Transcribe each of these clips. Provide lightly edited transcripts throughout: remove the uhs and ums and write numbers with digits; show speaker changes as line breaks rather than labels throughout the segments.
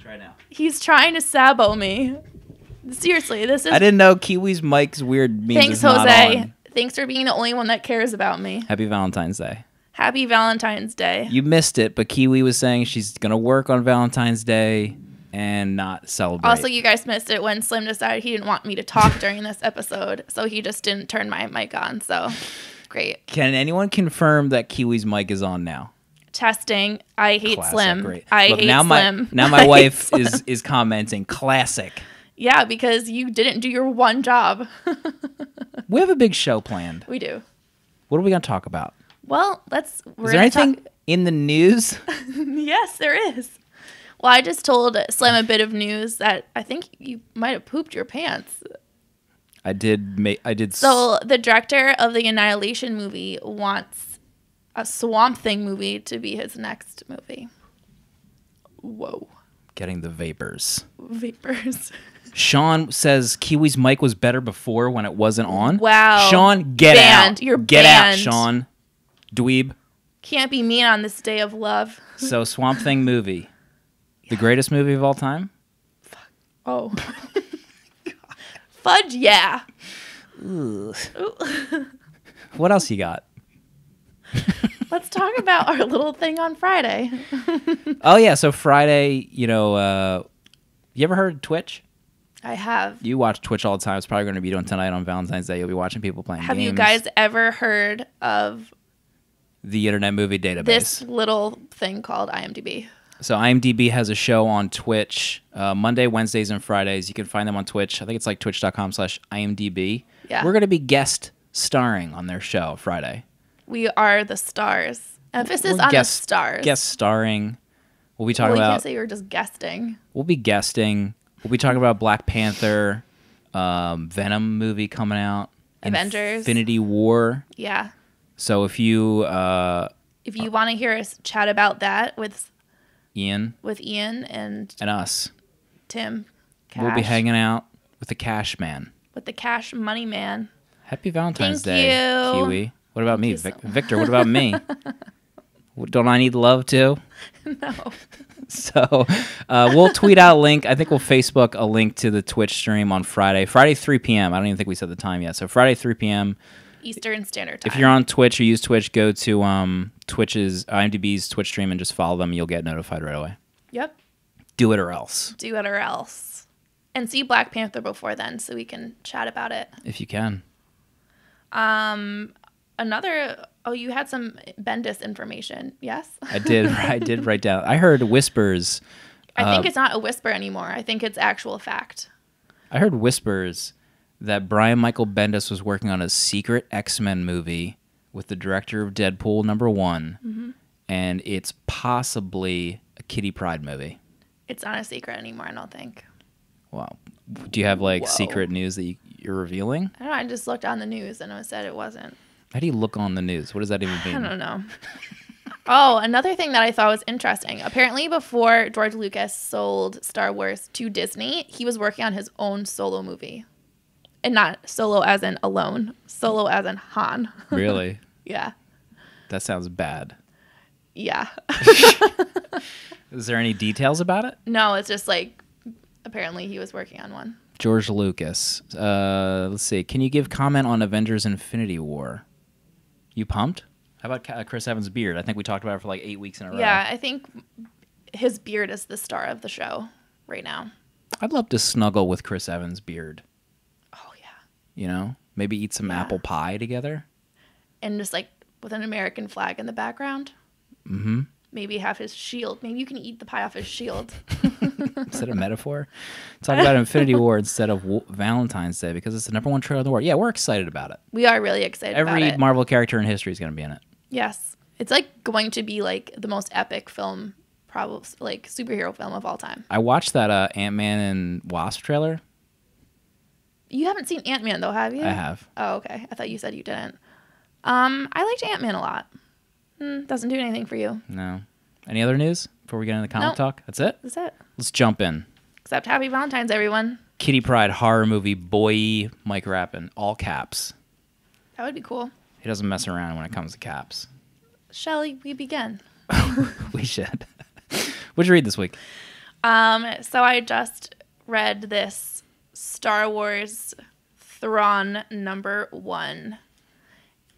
Try now.
He's trying to sabo me. Seriously, this is...
I didn't know Kiwi's mic's weird means
Thanks,
it's not
Jose.
on.
Thanks for being the only one that cares about me.
Happy Valentine's Day.
Happy Valentine's Day.
You missed it, but Kiwi was saying she's going to work on Valentine's Day and not celebrate.
Also, you guys missed it when Slim decided he didn't want me to talk during this episode, so he just didn't turn my mic on, so great.
Can anyone confirm that Kiwi's mic is on now?
Testing. I hate
Classic,
Slim.
great.
I
Look,
hate
now
Slim.
Now my wife is commenting, classic.
Yeah, because you didn't do your one job.
We have a big show planned.
We do.
What are we going to talk about?
Well,
Is there anything in the news?
Yes, there is. Well, I just told Slim a bit of news that I think you might have pooped your pants.
I did.
So the director of the Annihilation movie wants a Swamp Thing movie to be his next movie. Whoa.
Getting the vapors.
Vapors.
Sean says Kiwi's mic was better before when it wasn't on.
Wow.
Sean, get
Banned.
out.
You're
get out,
banned.
Sean. Dweeb.
Can't be mean on this day of love.
So Swamp Thing movie. The greatest movie of all time?
Oh. Fudge, yeah.
What else you got?
Let's talk about our little thing on Friday.
Oh, yeah. So Friday, you ever heard of Twitch?
I have.
You watch Twitch all the time. It's probably going to be doing tonight on Valentine's Day. You'll be watching people playing games.
Have you guys ever heard of
the Internet Movie Database?
this little thing called IMDb?
So IMDb has a show on Twitch Monday, Wednesdays, and Fridays. You can find them on Twitch. I think it's like twitch.com/IMDb.
Yeah.
We're going to be guest starring on their show Friday.
We are the stars. Emphasis
We're
on the stars.
Guest starring. We'll be talking
You
about...
can't say you're just guesting.
We'll be guesting. We'll be talking about Black Panther, Venom movie coming out.
Avengers.
Infinity War.
Yeah.
So if you...
If you want to hear us chat about that with
Ian
and
us,
Tim Cash,
we'll be hanging out with the Cash Man.
with the Cash Money Man.
Happy Valentine's
Thank
Day,
you.
Kiwi. What about me?
you so
Victor, what about me? Don't I need love too?
No.
So we'll tweet out a link. I think we'll Facebook a link to the Twitch stream on Friday. Friday, 3 p.m. I don't even think we said the time yet. So Friday, 3 p.m.
Eastern Standard Time.
If you're on Twitch or use Twitch, go to Twitch's IMDb's Twitch stream and just follow them. You'll get notified right away.
Yep.
Do it or else.
Do it or else. And see Black Panther before then so we can chat about it.
If you can.
You had some Bendis information, yes?
I did write down. I heard whispers.
I think it's not a whisper anymore. I think it's actual fact.
I heard whispers that Brian Michael Bendis was working on a secret X-Men movie with the director of Deadpool #1, and it's possibly a Kitty Pryde movie.
It's not a secret anymore, I don't think.
Wow. Do you have like
Whoa.
secret news that you're revealing?
I don't know, I just looked on the news and it said it wasn't.
How do you look on the news? What does that even mean?
I don't know. Oh, another thing that I thought was interesting. Apparently before George Lucas sold Star Wars to Disney, he was working on his own solo movie. And not solo as in alone, solo as in Han.
Really?
Yeah.
That sounds bad.
Yeah.
Is there any details about it?
No, it's just like, apparently he was working on one.
George Lucas. Let's see. Can you give comment on Avengers Infinity War? You pumped? How about Chris Evans' beard? I think we talked about it for like 8 weeks in a row.
Yeah, I think his beard is the star of the show right now.
I'd love to snuggle with Chris Evans' beard.
Oh, yeah.
You know? Maybe eat some apple pie together.
And just like with an American flag in the background.
Mm-hmm.
Maybe have his shield. Maybe you can eat the pie off his shield.
Is that a metaphor? Talk about Infinity War instead of Valentine's Day because it's the #1 trailer in the world. Yeah, we're excited about it.
We are really excited about it.
Every Marvel character in history is going to be in it.
Yes. It's like going to be like the most epic film, probably like superhero film of all time.
I watched that Ant-Man and Wasp trailer.
You haven't seen Ant-Man though, have you?
I have.
Oh, okay. I thought you said you didn't. I liked Ant-Man a lot. Doesn't do anything for you.
No. Any other news before we get into the comic talk? That's it?
That's it.
Let's jump in.
Except Happy Valentine's, everyone.
Kitty Pryde horror movie, boy, Mike Rappin, all caps.
That would be cool.
He doesn't mess around when it comes to caps.
Shall we begin?
We should. What'd you read this week?
So I just read this Star Wars Thrawn #1.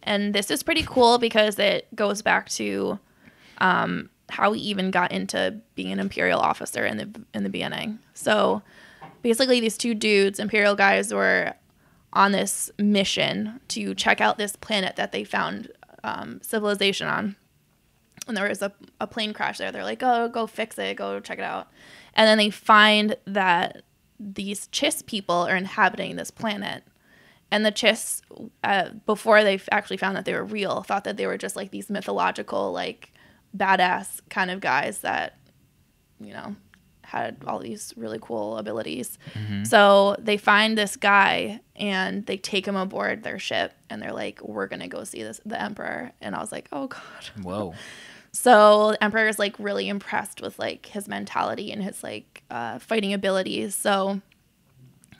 And this is pretty cool because it goes back to how he even got into being an Imperial officer in the beginning. So basically these two dudes, Imperial guys, were on this mission to check out this planet that they found civilization on. And there was a plane crash there. They're like, oh, go fix it, go check it out. And then they find that these Chiss people are inhabiting this planet. And the Chiss, before they actually found that they were real, thought that they were just like these mythological, like badass kind of guys that, you know, had all these really cool abilities. Mm-hmm. So they find this guy and they take him aboard their ship and they're like, we're going to go see the Emperor. And I was like, oh God.
Whoa.
So the Emperor is like really impressed with like his mentality and his like fighting abilities. So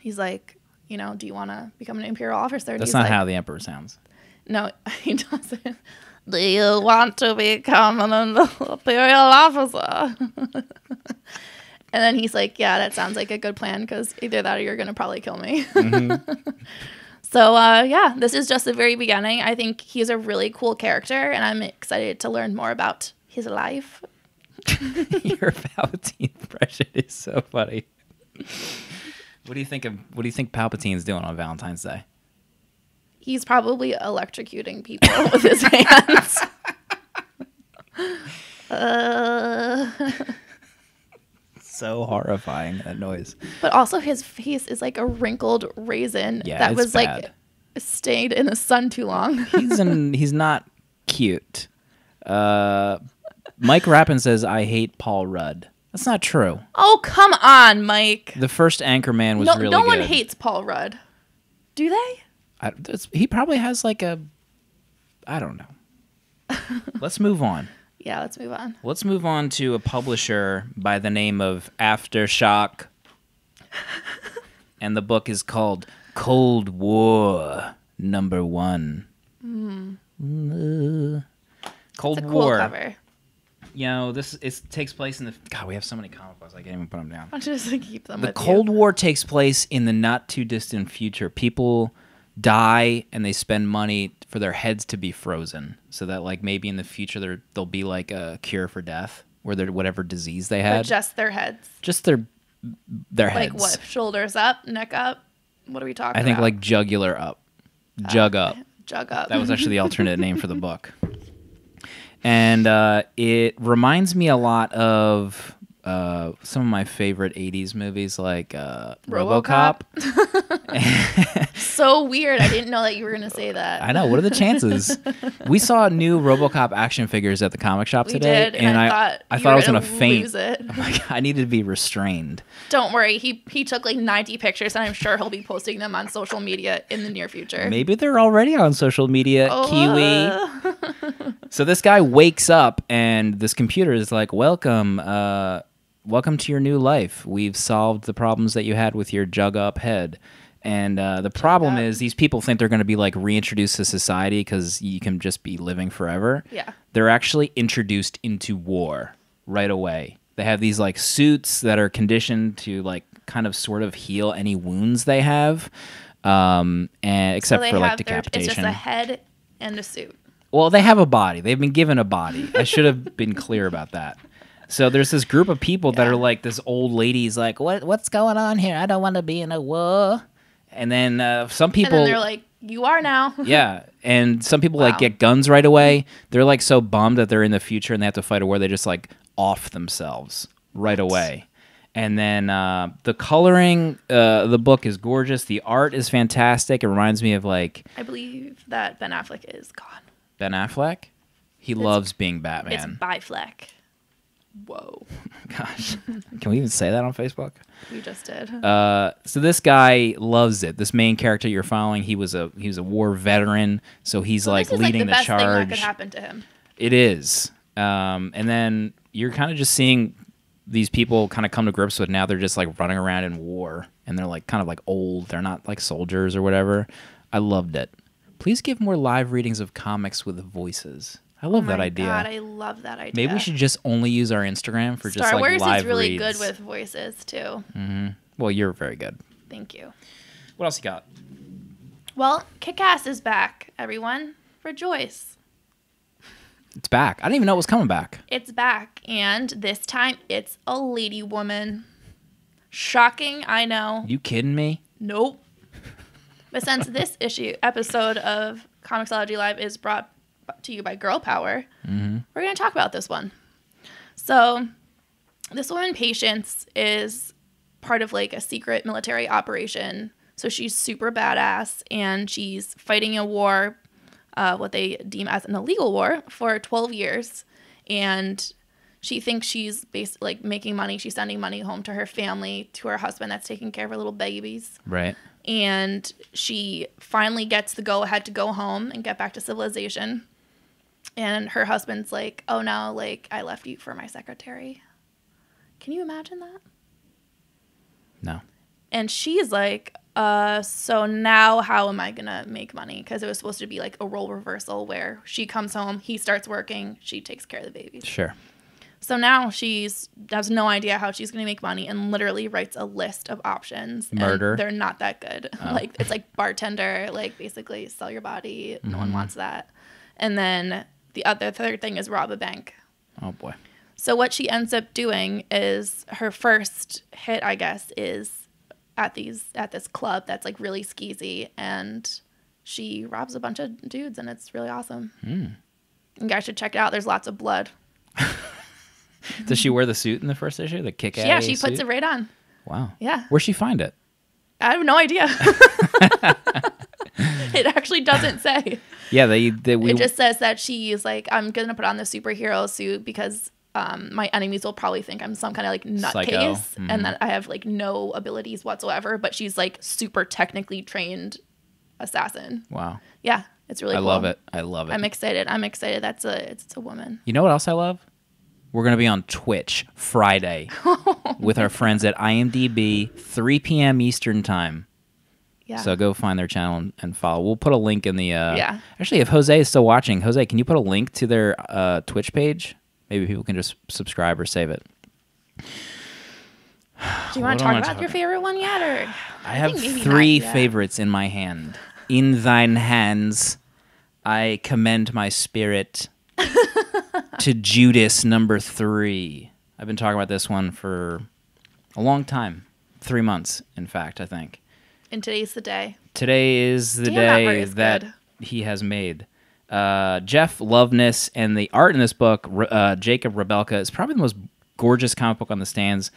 he's like, you know, do you want to become an Imperial officer?
That's not how the Emperor sounds.
No, he doesn't. Do you want to become an Imperial officer? And then he's like, yeah, that sounds like a good plan because either that or you're going to probably kill me. Mm-hmm. So, yeah, this is just the very beginning. I think he's a really cool character, and I'm excited to learn more about his life.
Your Palpatine impression is so funny. What do you think Palpatine's doing on Valentine's Day?
He's probably electrocuting people with his hands.
So horrifying, that noise.
But also his face is like a wrinkled raisin that was bad. Like stayed in the sun too long.
He's not cute. Mike Rappin says, I hate Paul Rudd. That's not true.
Oh, come on, Mike.
The first Anchorman was really good.
No one hates Paul Rudd. Do they?
He probably has like a... I don't know. Let's move on.
Yeah, let's move on.
Let's move on to a publisher by the name of Aftershock. And the book is called Cold War #1. Cold
it's a
War.
Cool cover.
You know, it takes place in the... God, we have so many comic books. I can't even put them down.
I'll just keep them
The Cold War takes place in the not-too-distant future. People die, and they spend money for their heads to be frozen. So that, like, maybe in the future there'll be, like, a cure for death, where whatever disease they had.
But just their heads?
Just their heads.
Like what? Shoulders up? Neck up? What are we talking about?
I think, like, jugular up. Jug up.
Jug up.
That was actually the alternate name for the book. And it reminds me a lot of some of my favorite 80s movies, like RoboCop.
So weird. I didn't know that you were going to say that.
I know. What are the chances? We saw new RoboCop action figures at the comic shop today.
We did, and I thought
I was going to faint.
Lose it.
I'm like, I needed to be restrained.
Don't worry. He took like 90 pictures, and I'm sure he'll be posting them on social media in the near future.
Maybe they're already on social media, Kiwi. So this guy wakes up, and this computer is like, welcome to your new life. We've solved the problems that you had with your jug-up head. And the problem is these people think they're going to be like reintroduced to society because you can just be living forever.
Yeah.
They're actually introduced into war right away. They have these like suits that are conditioned to like kind of sort of heal any wounds they have, and except for like decapitation.
It's just a head and a suit.
Well, they have a body. They've been given a body. I should have been clear about that. So there's this group of people that are like, this old lady's like, what's going on here? I don't want to be in a war. And then some people...
And then they're like, you are now.
Yeah. And some people like get guns right away. They're like so bummed that they're in the future and they have to fight a war. They just like off themselves right away. And then the coloring, the book is gorgeous. The art is fantastic. It reminds me of like...
I believe that Ben Affleck is gone.
Ben Affleck? He loves being Batman.
It's Bifleck. Whoa.
Gosh. Can we even say that on Facebook?
We just did.
So this guy loves it. This main character you're following, he was a war veteran, so he's like leading the charge. This is like the best thing that could happen to him. It is. And then you're kind of just seeing these people kind of come to grips with now they're just like running around in war, and they're like kind of like old. They're not like soldiers or whatever. I loved it. Please give more live readings of comics with voices. I love that idea.
God, I love that idea.
Maybe we should just only use our Instagram for just
Star
like
Wars
live
is really
reads.
good with voices too.
Mm-hmm. Well, you're very good.
Thank you.
What else you got?
Well, Kick-Ass is back, everyone. Rejoice.
It's back. I didn't even know it was coming back.
It's back, and this time it's a lady woman. Shocking, I know.
You kidding me?
Nope. But since this episode of comiXology Live is brought to you by Girl Power, we're going to talk about this one. So, this woman, Patience, is part of like a secret military operation. So she's super badass, and she's fighting a war, what they deem as an illegal war, for 12 years. And she thinks she's basically like making money. She's sending money home to her family, to her husband that's taking care of her little babies.
Right.
And she finally gets the go-ahead to go home and get back to civilization. And her husband's like, oh no, like, I left you for my secretary. Can you imagine that?
No.
And she's like, so now how am I going to make money? Because it was supposed to be like a role reversal where she comes home, he starts working, she takes care of the babies.
Sure.
So now she's has no idea how she's going to make money and literally writes a list of options.
Murder.
And they're not that good.
Oh.
Like, it's like bartender, like basically sell your body. No one wants that. And then the third thing is rob a bank.
Oh, boy.
So what she ends up doing is her first hit, I guess, is at this club that's like really skeezy, and she robs a bunch of dudes, and it's really awesome. You guys should check it out. There's lots of blood.
Does she wear the suit in the first issue? The kick-ass
Yeah, she
suit?
puts it right on.
Wow.
Yeah.
Where'd she find it?
I have no idea. It actually doesn't say.
Yeah,
It just says that she's like, I'm going to put on the superhero suit because my enemies will probably think I'm some kind of like nutcase and that I have like no abilities whatsoever. But she's like super technically trained assassin.
Wow.
Yeah, it's really cool.
I love it.
I'm excited. It's a woman.
You know what else I love? We're going to be on Twitch Friday with our friends at IMDb, 3 p.m. Eastern time.
Yeah.
So go find their channel and follow. We'll put a link in the...
Yeah.
Actually, if Jose is still watching, Jose, can you put a link to their Twitch page? Maybe people can just subscribe or save it.
Do you want to talk about your favorite one yet? Or
I have 3 favorites in my hand. In thine hands, I commend my spirit to Judas number 3. I've been talking about this one for a long time. 3 months, in fact, I think.
And today's the day.
Today is the day that he has made. Jeff Loveness, and the art in this book, Jacob Rebelka, is probably the most gorgeous comic book on the stands.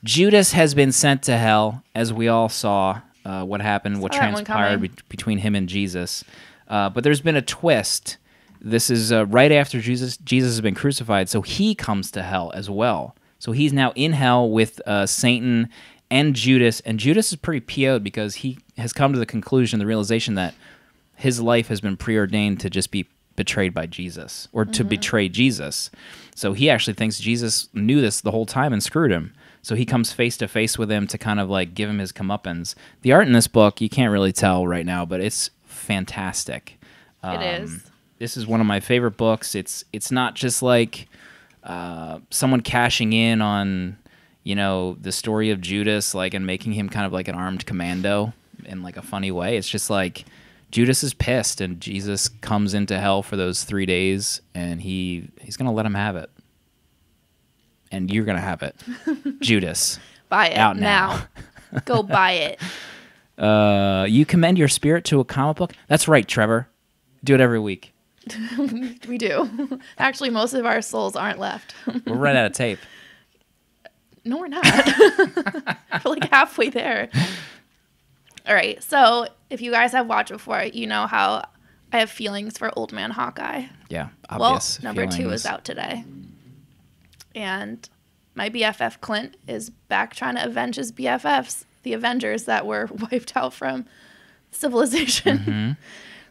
Judas has been sent to hell, as we all saw what happened, what transpired between him and Jesus. But there's been a twist. This is right after Jesus has been crucified, so he comes to hell as well. So he's now in hell with Satan and Judas is pretty PO'd because he has come to the conclusion, the realization that his life has been preordained to just be betrayed by Jesus, or to betray Jesus. So he actually thinks Jesus knew this the whole time and screwed him. So he comes face to face with him to kind of like give him his comeuppance. The art in this book, you can't really tell right now, but it's fantastic.
It is.
This is one of my favorite books. It's not just like someone cashing in on, you know, the story of Judas, like, and making him kind of like an armed commando in like a funny way. It's just like Judas is pissed, and Jesus comes into hell for those 3 days, and he's gonna let him have it, and you're gonna have it. Judas,
buy it
out now.
Go buy it.
You commend your spirit to a comic book. That's right, Trevor. Do it every week.
We do. Actually, most of our souls aren't left.
We're right out of tape.
No, we're not. We're like halfway there. All right. So if you guys have watched before, you know how I have feelings for Old Man Hawkeye.
Yeah, obvious.
Well, number 2 is out today. And my BFF Clint is back trying to avenge his BFFs, the Avengers that were wiped out from civilization.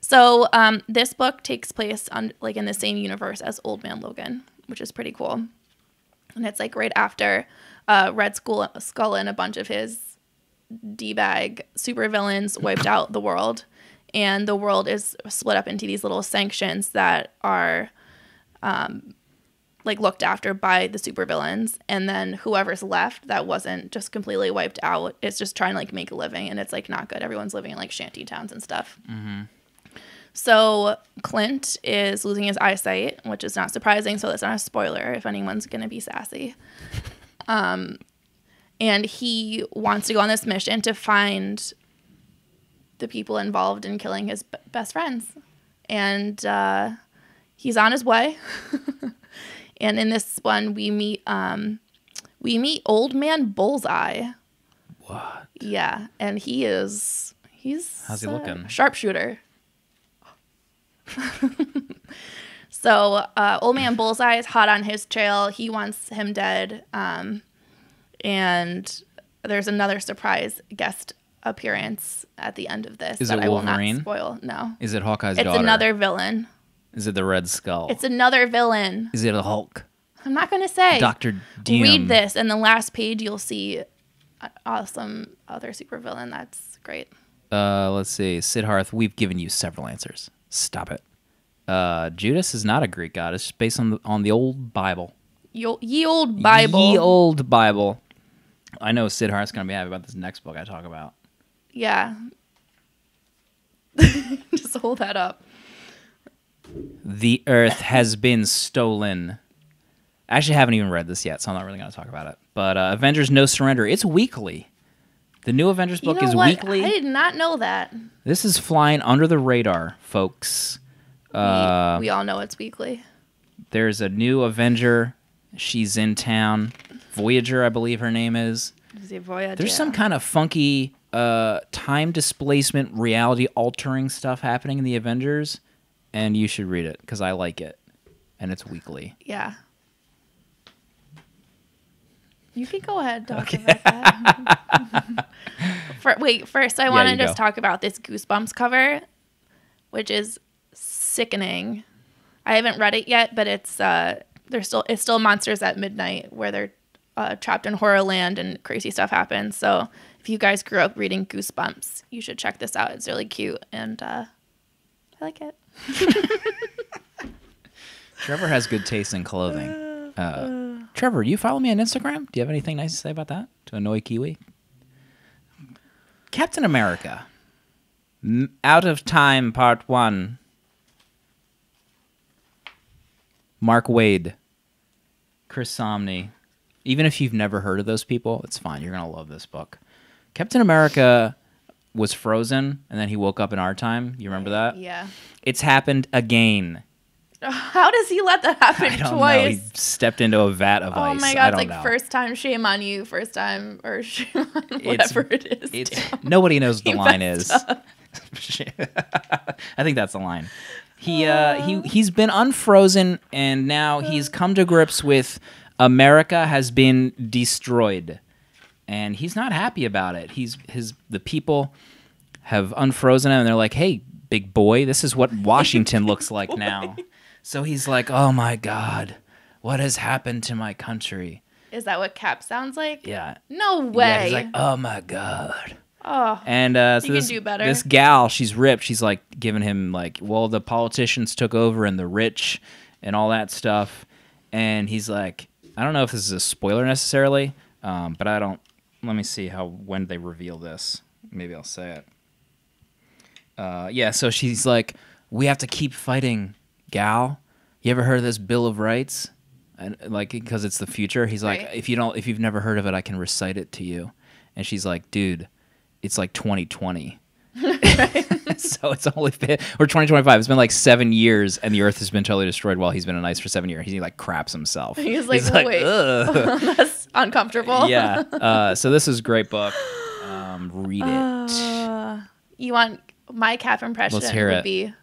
So this book takes place on like in the same universe as Old Man Logan, which is pretty cool. And it's like right after Red Skull and a bunch of his D-bag supervillains wiped out the world. And the world is split up into these little sanctions that are like looked after by the supervillains, and then whoever's left that wasn't just completely wiped out is just trying to like make a living, and it's like not good. Everyone's living in like shanty towns and stuff. So Clint is losing his eyesight, which is not surprising, so that's not a spoiler if anyone's gonna be sassy. And he wants to go on this mission to find the people involved in killing his best friends, and he's on his way. And in this one, we meet Old Man Bullseye.
What?
Yeah, and he's
how's he looking?
Sharpshooter. So Old Man Bullseye is hot on his trail. He wants him dead. And there's another surprise guest appearance at the end of this
Is
that
it
I will
Wolverine?
not spoil. No.
Is it Hawkeye's
It's
daughter?
another villain.
Is it the Red Skull?
It's another villain.
Is it a Hulk?
I'm not going to say.
Dr. Doom.
Read this, and the last page you'll see an awesome other supervillain. That's great.
Let's see. Siddharth, we've given you several answers. Stop it. Judas is not a Greek god. It's based on the old Bible.
Ye old Bible.
Ye old Bible. I know Siddharth's going to be happy about this next book I talk about.
Yeah. Just hold that up.
The Earth has been stolen. I actually haven't even read this yet, so I'm not really going to talk about it. But Avengers No Surrender, it's weekly. The new Avengers book is weekly.
I did not know that.
This is flying under the radar, folks.
We all know it's weekly.
There's a new Avenger. She's in town. Voyager, I believe her name is.
Voyager.
There's some kind of funky time displacement, reality altering stuff happening in the Avengers, and you should read it because I like it, and it's weekly.
Yeah. You can go ahead and talk about that. First I want to just talk about this Goosebumps cover, which is sickening. I haven't read it yet, but it's still Monsters at Midnight, where they're trapped in Horrorland and crazy stuff happens. So if you guys grew up reading Goosebumps, you should check this out. It's really cute, and I like it.
Trevor has good taste in clothing. Trevor, you follow me on Instagram? Do you have anything nice to say about that? To annoy Kiwi? Captain America. Out of Time, Part 1. Mark Waid. Chris Somney. Even if you've never heard of those people, it's fine. You're going to love this book. Captain America was frozen, and then he woke up in our time. You remember that?
Yeah.
It's happened again.
How does he let that happen
I don't
twice?
know. He stepped into a vat of ice.
Oh my God, it's like first time, shame on you. First time, or shame on whatever it is.
Nobody knows what the line is. I think that's the line. He's been unfrozen, and now he's come to grips with America has been destroyed, and he's not happy about it. The people have unfrozen him, and they're like, "Hey, big boy, this is what Washington looks like now." So he's like, "Oh my God, what has happened to my country?"
Is that what Cap sounds like?
Yeah.
No way.
Yeah, he's like, "Oh my God."
Oh.
And so
can do better.
This gal, she's ripped. She's like giving him like, well, the politicians took over and the rich and all that stuff. And he's like, I don't know if this is a spoiler necessarily, but I don't. Let me see when they reveal this. Maybe I'll say it. Yeah. So she's like, we have to keep fighting, gal. You ever heard of this Bill of Rights? And like, because it's the future. He's like,
right.
if you've never heard of it, I can recite it to you. And she's like, dude, it's like 2020. So it's only been, or 2025. It's been like 7 years, and the Earth has been totally destroyed while he's been on ice for 7 years. He like craps himself.
He's like wait, that's uncomfortable.
Yeah. So this is a great book. Read it.
You want my Cap impression?
Let's hear it.
Would be,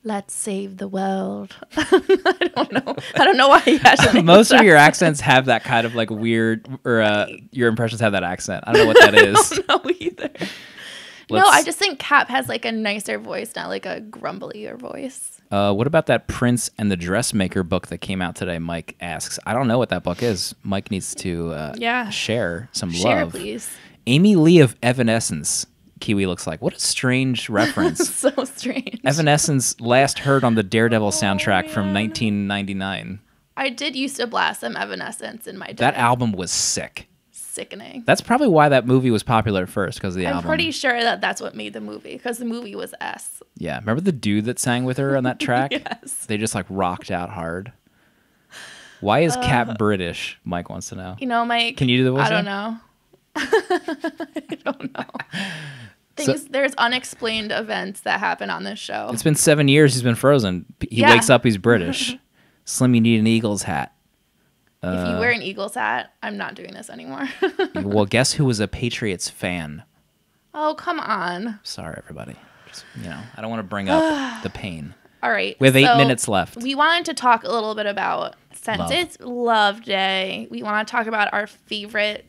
let's save the world. I don't know why he has an
Most of your accents have that kind of like weird, or your impressions have that accent. I don't know what that is.
I don't know either. No, I just think Cap has like a nicer voice, not like a grumblier voice.
What about that Prince and the Dressmaker book that came out today? Mike asks. I don't know what that book is. Mike needs to share some love.
Share, please.
Amy Lee of Evanescence Kiwi looks like. What a strange reference.
So strange.
Evanescence last heard on the Daredevil soundtrack from 1999.
I did used to blast some Evanescence in my day.
That album was sick.
Sickening.
That's probably why that movie was popular at first, because of the album.
I'm pretty sure that that's what made the movie, because the movie was S.
Yeah. Remember the dude that sang with her on that track?
Yes.
They just like rocked out hard. Why is Cat British? Mike wants to know.
You know, Mike.
Can you do the voice?
I don't know. I don't know. There's unexplained events that happen on this show.
It's been 7 years he's been frozen. He wakes up, he's British. Slim, you need an Eagles hat.
If you wear an Eagles hat, I'm not doing this anymore.
Well, guess who was a Patriots fan?
Oh, come on.
Sorry, everybody. Just, I don't want to bring up the pain.
All right.
We have 8 minutes left.
We wanted to talk a little bit about, since it's Love Day, we want to talk about our favorite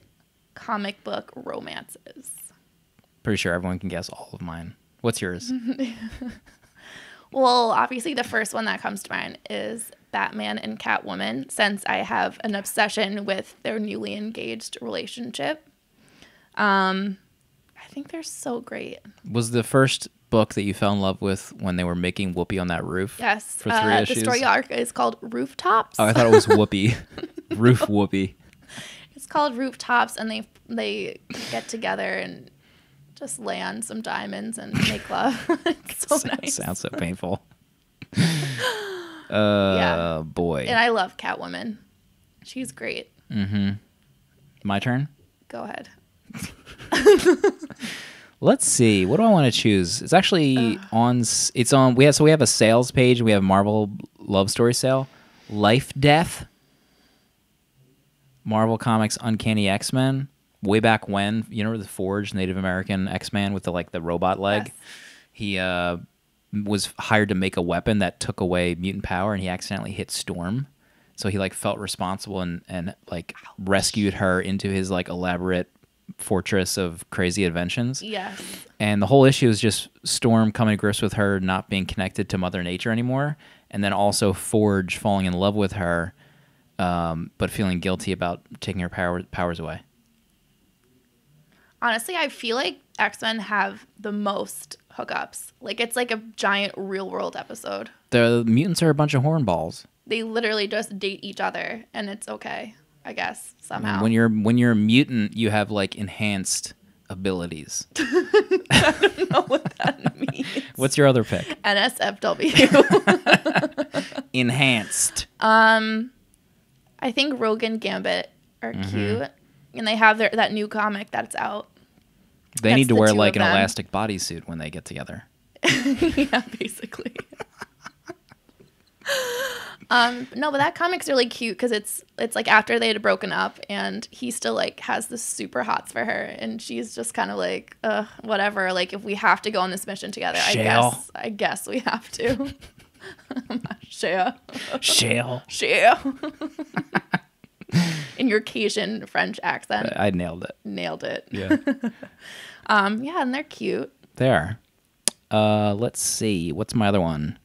comic book romances.
Pretty sure everyone can guess all of mine. What's yours?
Well, obviously the first one that comes to mind is Batman and Catwoman, since I have an obsession with their newly engaged relationship. I think they're so great.
Was the first book that you fell in love with when they were making Whoopi on that roof?
Yes.
For 3 issues?
The story arc is called Rooftops.
Oh, I thought it was Whoopi. Roof Whoopi.
It's called Rooftops, and they get together and just lay on some diamonds and make love. It's so nice.
Sounds so painful.
Yeah.
Boy.
And I love Catwoman. She's great.
Mm-hmm. My turn?
Go ahead.
Let's see. What do I want to choose? It's actually it's on. We have a sales page. We have Marvel Love Story sale. Life Death. Marvel Comics Uncanny X-Men. Way back when, the forged Native American X-Man with the robot leg.
Yes.
He was hired to make a weapon that took away mutant power, and he accidentally hit Storm. So he felt responsible and rescued her into his elaborate fortress of crazy inventions.
Yes.
And the whole issue is just Storm coming to grips with her not being connected to Mother Nature anymore, and then also Forge falling in love with her, but feeling guilty about taking her powers away.
Honestly, I feel like X-Men have the most hookups. It's like a giant real-world episode.
The mutants are a bunch of hornballs.
They literally just date each other, and it's okay, I guess, somehow.
When you're a mutant, you have enhanced abilities.
I don't know what that means.
What's your other pick?
NSFW.
Enhanced.
I think Rogue and Gambit are cute, and they have that new comic that's out.
They need to
the
wear
two of
an
them.
elastic bodysuit when they get together.
Yeah, basically. No, but that comic's really cute because it's after they had broken up, and he still has this super hots for her, and she's just kind of whatever. If we have to go on this mission together, I guess we have to. Shale. In your Cajun French accent.
I nailed it.
Nailed it.
Yeah.
Yeah, and they're cute.
They are. Let's see. What's my other one?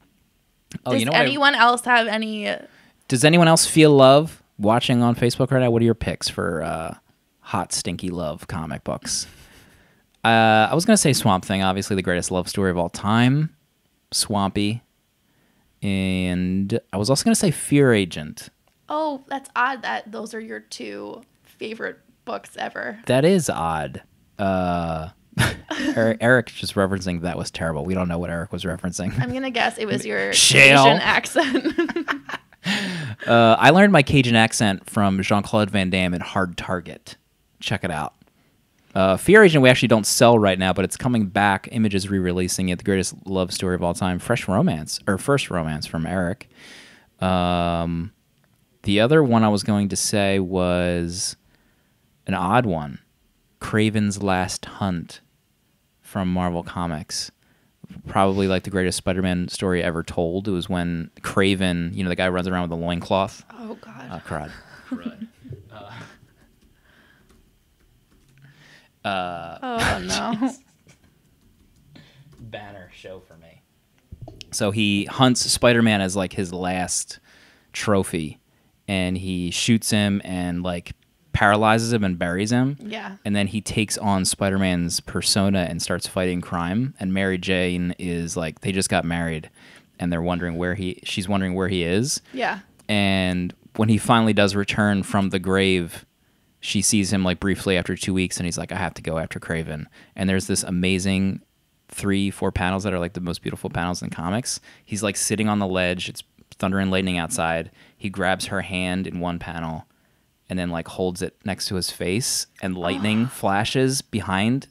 Oh,
Does anyone else have any?
Does anyone else feel love watching on Facebook right now? What are your picks for hot, stinky love comic books? I was going to say Swamp Thing, obviously the greatest love story of all time. Swampy. And I was also going to say Fear Agent.
Oh, that's odd that those are your two favorite books ever.
That is odd. Eric just referencing that was terrible. We don't know what Eric was referencing.
I'm going to guess it was your
Shale.
Cajun accent.
I learned my Cajun accent from Jean-Claude Van Damme in Hard Target. Check it out. Fear Agent we actually don't sell right now, but it's coming back. Image is re-releasing it. The greatest love story of all time. First romance from Eric. The other one I was going to say was an odd one. Kraven's Last Hunt from Marvel Comics. Probably the greatest Spider-Man story ever told. It was when Kraven, the guy runs around with a loincloth.
Oh, God.
Crud.
Oh, no.
Banner show for me. So he hunts Spider-Man as his last trophy, and he shoots him and paralyzes him and buries him.
Yeah.
And then he takes on Spider-Man's persona and starts fighting crime. And Mary Jane is like, they just got married, and they're wondering she's wondering where he is.
Yeah.
And when he finally does return from the grave, she sees him like briefly after 2 weeks, and he's like, I have to go after Kraven. And there's this amazing 3-4 panels that are like the most beautiful panels in comics. He's like sitting on the ledge. It's thunder and lightning outside. He grabs her hand in one panel and then like holds it next to his face, and lightning flashes behind,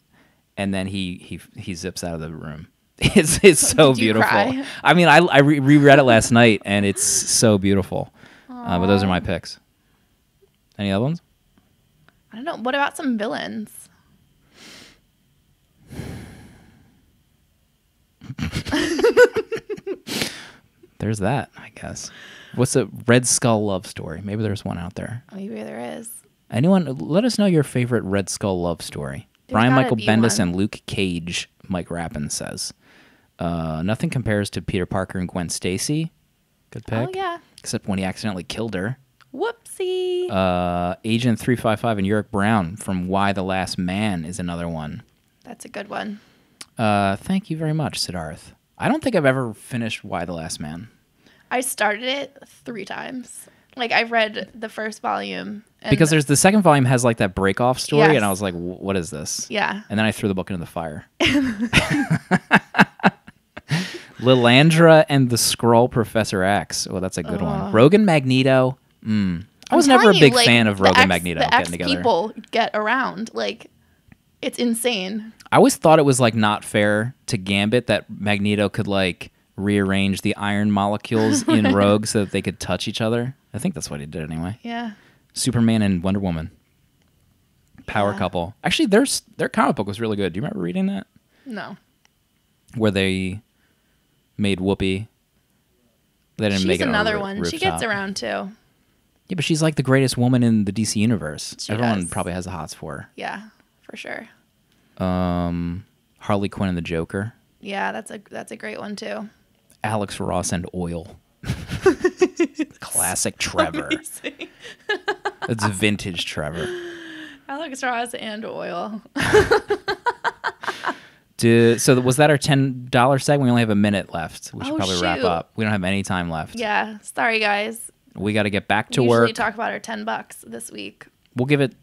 and then he zips out of the room. It's so beautiful.
Cry?
I mean, I reread it last night, and it's so beautiful. But those are my picks. Any other ones?
I don't know. What about some villains?
There's that, I guess. What's a Red Skull love story? Maybe there's one out there.
Maybe there is.
Anyone, let us know your favorite Red Skull love story. Brian Michael Bendis and Luke Cage, Mike Rappin says. Nothing compares to Peter Parker and Gwen Stacy. Good pick.
Oh, yeah.
Except when he accidentally killed her.
Whoopsie.
Agent 355 and Yorick Brown from Why the Last Man is another one.
That's a good one.
Thank you very much, Siddharth. I don't think I've ever finished Why the Last Man.
I started it 3 times. Like, I read the first volume.
Because there's the second volume has like that break-off story,
Yes.
and I was like, what is this?
Yeah.
And then I threw the book into the fire. Lilandra and the Skrull Professor X. Oh, that's a good one. Rogue and Magneto. I was never a big fan of Rogue and Magneto getting together.
People get around. Like, it's insane.
I always thought it was like not fair to Gambit that Magneto could like rearrange the iron molecules in Rogue so that they could touch each other. I think that's what he did anyway.
Yeah.
Superman and Wonder Woman. Power couple. Actually, their comic book was really good. Do you remember reading that?
No.
Where they made Whoopi. They didn't make it on
another
a
one.
rooftop.
She gets around too.
Yeah, but she's like the greatest woman in the DC universe.
She
Everyone
does.
probably has the hots for her.
Yeah, for sure.
Harley Quinn and the Joker.
Yeah, that's a great one too.
Alex Ross and Oil. Classic Trevor. That's vintage Trevor.
Alex Ross and Oil.
So was that our $10 segment? We only have a minute left. We should probably wrap
shoot.
up. We don't have any time left.
Yeah, sorry guys.
We got to get back to
we
work.
usually talk about our $10 this week.
We'll give it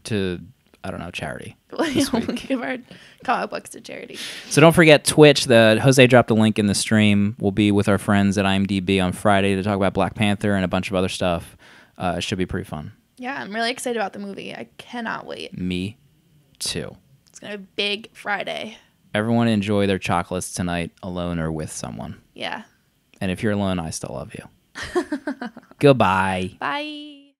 to, I don't know, charity. This
We'll
week.
give our comic books to charity.
So don't forget Twitch. Jose dropped a link in the stream. We'll be with our friends at IMDb on Friday to talk about Black Panther and a bunch of other stuff. It should be pretty fun.
Yeah, I'm really excited about the movie. I cannot wait.
Me too.
It's going to be a big Friday.
Everyone enjoy their chocolates tonight, alone or with someone.
Yeah.
And if you're alone, I still love you. Goodbye.
Bye.